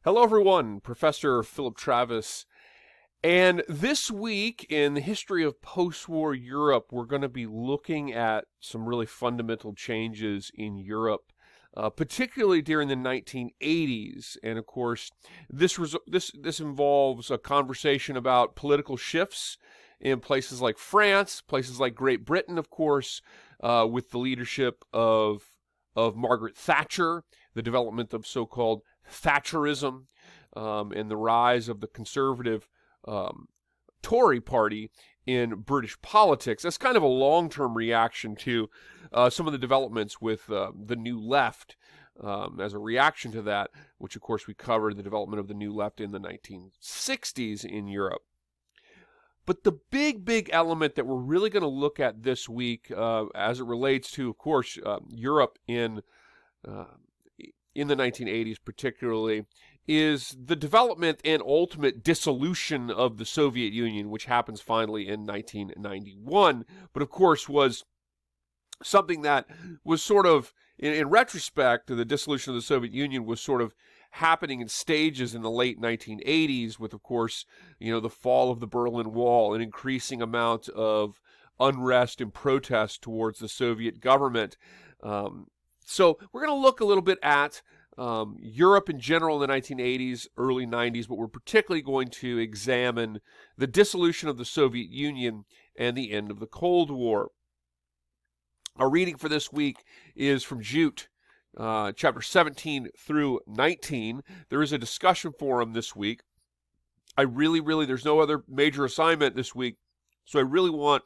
Hello, everyone. Professor Philip Travis. And this week in the history of post-war Europe, we're going to be looking at some really fundamental changes in Europe, particularly during the 1980s. And of course, this involves a conversation about political shifts in places like France, places like Great Britain, of course, with the leadership of Margaret Thatcher, the development of so-called Thatcherism, and the rise of the conservative Tory party in British politics. That's kind of a long-term reaction to some of the developments with the New Left as a reaction to that, which of course we covered the development of the New Left in the 1960s in Europe. But the big element that we're really going to look at this week as it relates to, of course, Europe in the 1980s particularly, is the development and ultimate dissolution of the Soviet Union, which happens finally in 1991, but of course was something that was sort of, in retrospect, the dissolution of the Soviet Union was sort of happening in stages in the late 1980s with, of course, the fall of the Berlin Wall, an increasing amount of unrest and protest towards the Soviet government. So we're going to look a little bit at Europe in general in the 1980s, early 90s, but we're particularly going to examine the dissolution of the Soviet Union and the end of the Cold War. Our reading for this week is from Jute, chapter 17 through 19. There is a discussion forum this week. There's no other major assignment this week, so I really want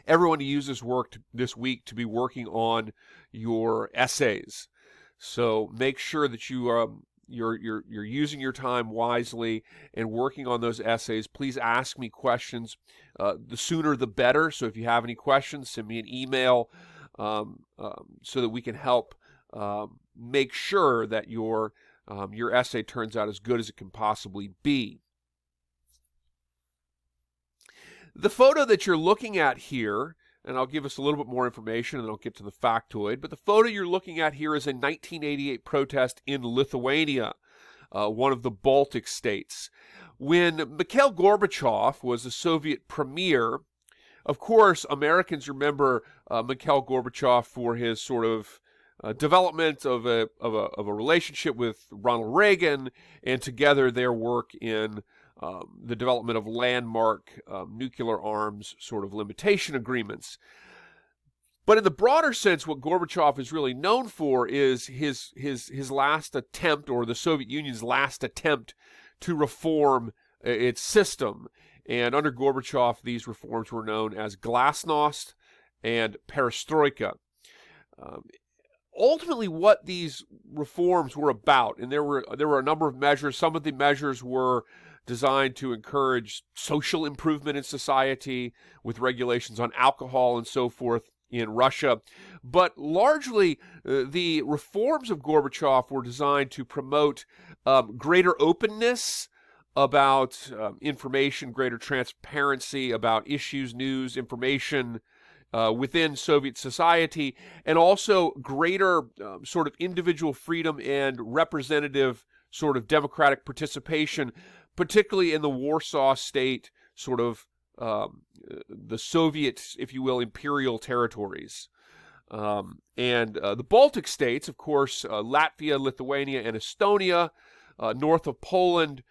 everyone to use this week to be working on your essays. So make sure that you're using your time wisely and working on those essays. Please ask me questions. The sooner the better. So if you have any questions, send me an email so that we can help make sure that your essay turns out as good as it can possibly be. The photo that you're looking at here, and I'll give us a little bit more information and then I'll get to the factoid, but the photo you're looking at here is a 1988 protest in Lithuania, one of the Baltic states. When Mikhail Gorbachev was the Soviet premier, of course, Americans remember Mikhail Gorbachev for his sort of development of a relationship with Ronald Reagan, and together their work in the development of landmark nuclear arms sort of limitation agreements. But in the broader sense, what Gorbachev is really known for is his last attempt, or the Soviet Union's last attempt, to reform its system. And under Gorbachev, these reforms were known as glasnost and perestroika. Ultimately, what these reforms were about, and there were a number of measures. Some of the measures were designed to encourage social improvement in society with regulations on alcohol and so forth in Russia. But largely, the reforms of Gorbachev were designed to promote greater openness about information, greater transparency about issues, news, information within Soviet society, and also greater sort of individual freedom and representative sort of democratic participation, particularly in the Warsaw State, sort of the Soviet, if you will, imperial territories. And the Baltic states, of course, Latvia, Lithuania, and Estonia, north of Poland,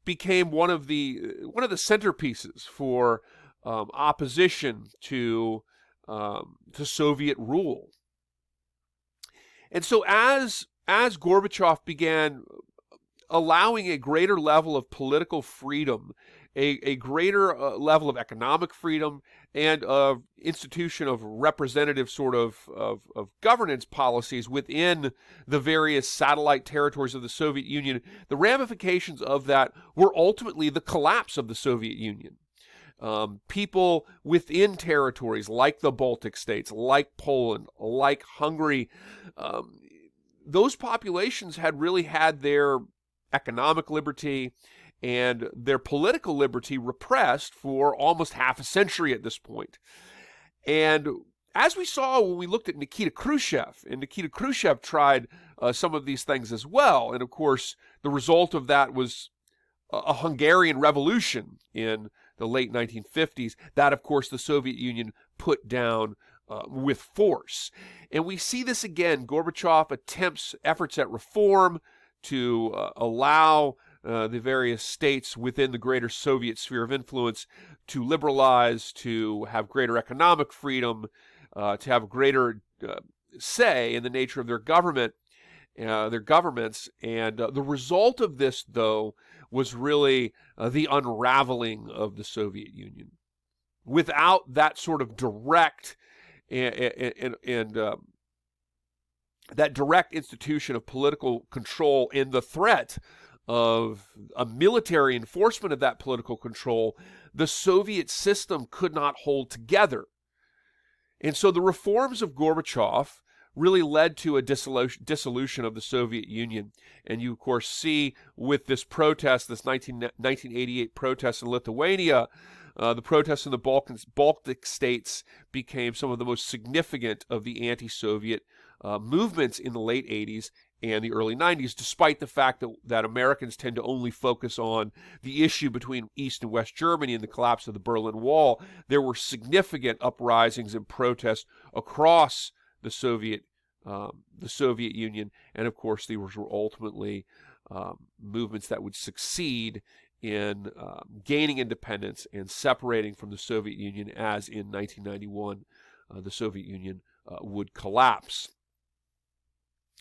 became one of the centerpieces for opposition to Soviet rule. And so as Gorbachev began allowing a greater level of political freedom, a greater level of economic freedom, and institution of representative sort of governance policies within the various satellite territories of the Soviet Union, the ramifications of that were ultimately the collapse of the Soviet Union. People within territories like the Baltic states, like Poland, like Hungary, those populations had really had their economic liberty and their political liberty repressed for almost half a century at this point. And as we saw when we looked at Nikita Khrushchev, and Nikita Khrushchev tried some of these things as well. And of course, the result of that was a Hungarian revolution in the late 1950s. That, of course, the Soviet Union put down with force. And we see this again. Gorbachev efforts at reform to allow the various states within the greater Soviet sphere of influence to liberalize, to have greater economic freedom, to have greater say in the nature of their governments. And the result of this, though, was really the unraveling of the Soviet Union. Without that sort of direct that direct institution of political control and the threat of a military enforcement of that political control, the Soviet system could not hold together. And so the reforms of Gorbachev really led to a dissolution of the Soviet Union. And you, of course, see with this protest, this 1988 protest in Lithuania, the protests in the Baltic states became some of the most significant of the anti-Soviet movements in the late 80s and the early 90s, despite the fact that Americans tend to only focus on the issue between East and West Germany and the collapse of the Berlin Wall. There were significant uprisings and protests across the Soviet Union, and of course these were ultimately movements that would succeed in gaining independence and separating from the Soviet Union, as in 1991 the Soviet Union would collapse.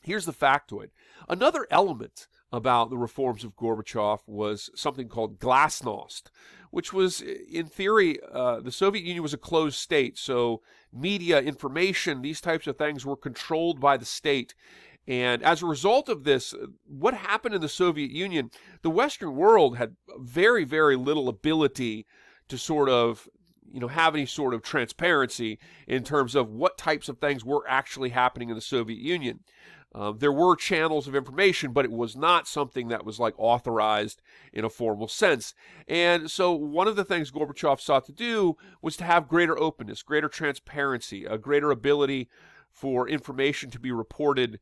Here's the factoid. Another element about the reforms of Gorbachev was something called glasnost, which was, in theory, the Soviet Union was a closed state, so media, information, these types of things were controlled by the state. And as a result of this, what happened in the Soviet Union, the Western world had very, very little ability to sort of have any sort of transparency in terms of what types of things were actually happening in the Soviet Union. There were channels of information, but it was not something that was like authorized in a formal sense. And so one of the things Gorbachev sought to do was to have greater openness, greater transparency, a greater ability for information to be reported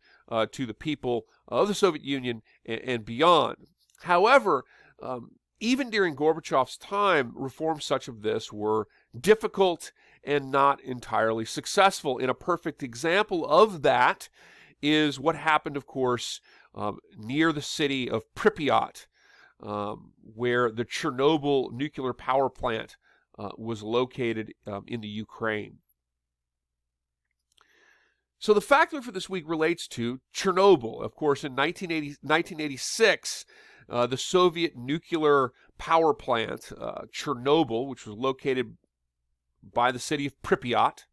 to the people of the Soviet Union and beyond. However, even during Gorbachev's time, reforms such as this were difficult and not entirely successful. And a perfect example of that is what happened, of course, near the city of Pripyat, where the Chernobyl nuclear power plant was located in the Ukraine. So the factor for this week relates to Chernobyl. Of course, in 1986, the Soviet nuclear power plant, Chernobyl, which was located by the city of Pripyat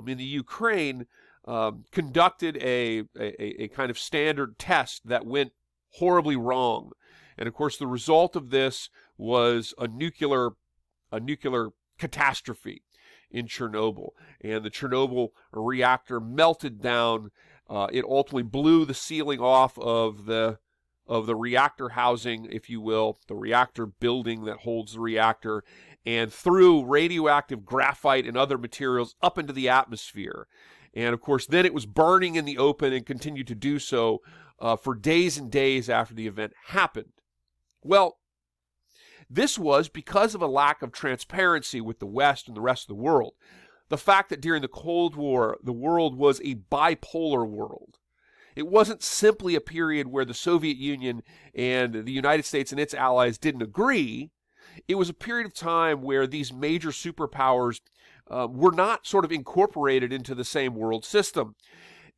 in the Ukraine, conducted a kind of standard test that went horribly wrong. And of course, the result of this was a nuclear catastrophe in Chernobyl. And the Chernobyl reactor melted down. It ultimately blew the sealing off of the reactor housing, if you will, the reactor building that holds the reactor, and threw radioactive graphite and other materials up into the atmosphere. And of course, then it was burning in the open and continued to do so for days and days after the event happened. Well, this was because of a lack of transparency with the West and the rest of the world. The fact that during the Cold War, the world was a bipolar world. It wasn't simply a period where the Soviet Union and the United States and its allies didn't agree. It was a period of time where these major superpowers were not sort of incorporated into the same world system.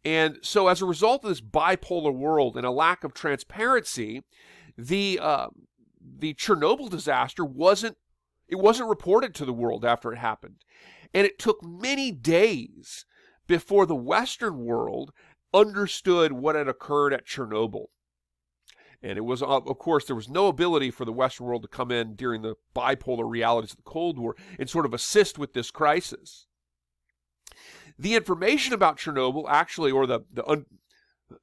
And so as a result of this bipolar world and a lack of transparency, the Chernobyl disaster wasn't reported to the world after it happened. And it took many days before the Western world understood what had occurred at Chernobyl. And it was, of course, there was no ability for the Western world to come in during the bipolar realities of the Cold War and sort of assist with this crisis. The information about Chernobyl actually, or the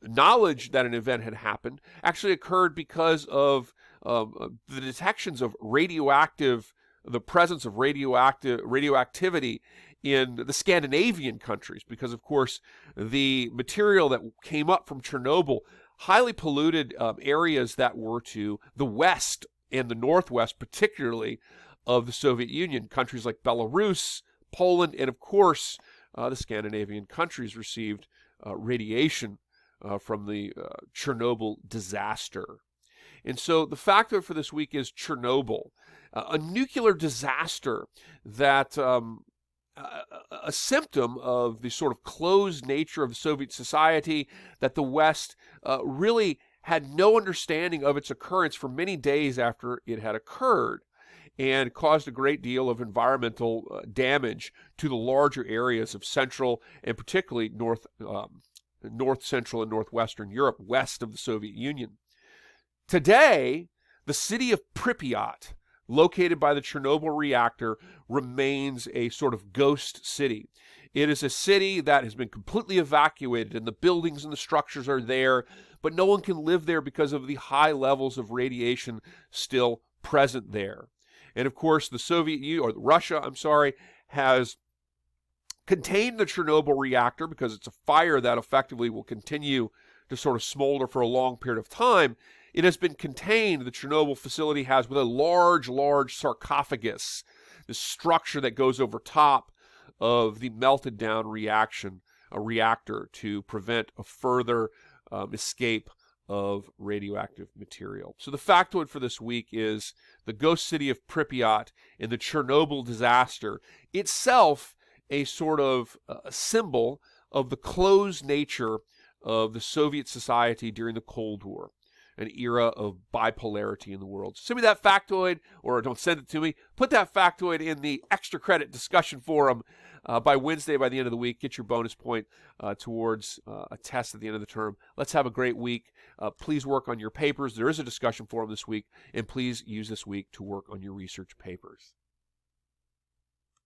knowledge that an event had happened, actually occurred because of the detections of the presence of radioactivity in the Scandinavian countries because, of course, the material that came up from Chernobyl highly polluted areas that were to the west and the northwest, particularly of the Soviet Union. Countries like Belarus, Poland, and of course, the Scandinavian countries received radiation from the Chernobyl disaster. And so the factor for this week is Chernobyl, a nuclear disaster that a symptom of the sort of closed nature of the Soviet society, that the West really had no understanding of its occurrence for many days after it had occurred, and caused a great deal of environmental damage to the larger areas of Central and particularly North Central and Northwestern Europe, west of the Soviet Union. Today, the city of Pripyat, located by the Chernobyl reactor, remains a sort of ghost city. It is a city that has been completely evacuated, and the buildings and the structures are there, but no one can live there because of the high levels of radiation still present there. And of course, the Soviet Union, or Russia, has contained the Chernobyl reactor because it's a fire that effectively will continue to sort of smolder for a long period of time. It has been contained, the Chernobyl facility has, with a large sarcophagus, this structure that goes over top of the melted down reactor to prevent a further escape of radioactive material. So the factoid for this week is the ghost city of Pripyat in the Chernobyl disaster, itself a sort of symbol of the closed nature of the Soviet society during the Cold War, an era of bipolarity in the world. Send me that factoid, or don't send it to me. Put that factoid in the extra credit discussion forum by Wednesday, by the end of the week. Get your bonus point towards a test at the end of the term. Let's have a great week. Please work on your papers. There is a discussion forum this week, and please use this week to work on your research papers.